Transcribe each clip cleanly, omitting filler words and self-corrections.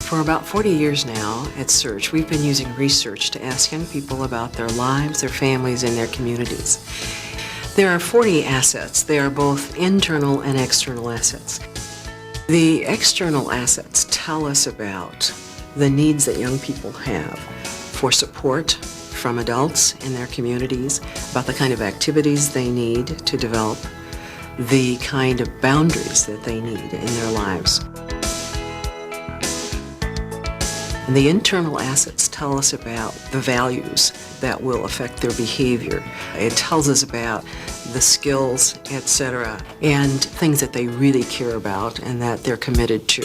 For about 40 years now at Search, we've been using research to ask young people about their lives, their families, and their communities. There are 40 assets. They are both internal and external assets. The external assets tell us about the needs that young people have for support from adults in their communities, about the kind of activities they need to develop, the kind of boundaries that they need in their lives. And the internal assets tell us about the values that will affect their behavior. It tells us about the skills, etc., and things that they really care about and that they're committed to.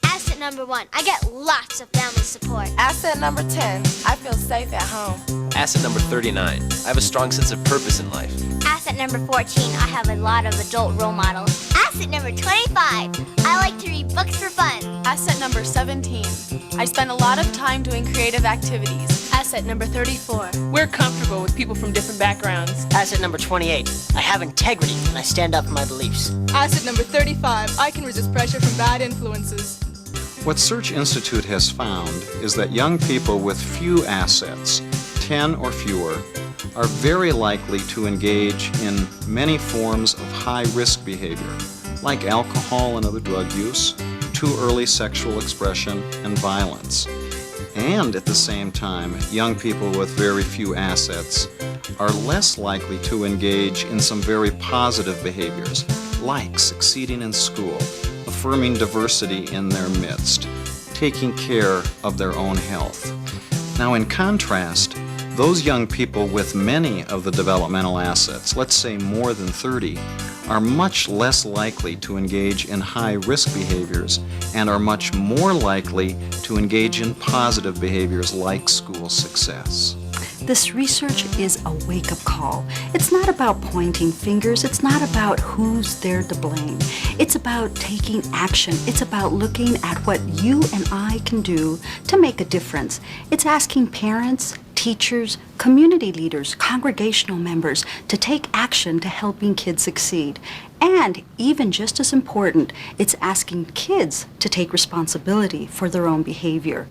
Asset number 1, I get lots of family support. Asset number 10, I feel safe at home. Asset number 39, I have a strong sense of purpose in life. Asset number 14, I have a lot of adult role models. Asset number 25, I like to read books for fun. Asset number 17, I spend a lot of time doing creative activities. Asset number 34, we're comfortable with people from different backgrounds. Asset number 28, I have integrity and I stand up for my beliefs. Asset number 35, I can resist pressure from bad influences. What Search Institute has found is that young people with few assets, 10 or fewer, are very likely to engage in many forms of high-risk behavior, like alcohol and other drug use, too early sexual expression, and violence. And at the same time, young people with very few assets are less likely to engage in some very positive behaviors, like succeeding in school, affirming diversity in their midst, taking care of their own health. Now, in contrast, those young people with many of the developmental assets, let's say more than 30, are much less likely to engage in high-risk behaviors and are much more likely to engage in positive behaviors like school success. This research is a wake-up call. It's not about pointing fingers. It's not about who's there to blame. It's about taking action. It's about looking at what you and I can do to make a difference. It's asking parents, teachers, community leaders, congregational members to take action to helping kids succeed. And even just as important, it's asking kids to take responsibility for their own behavior.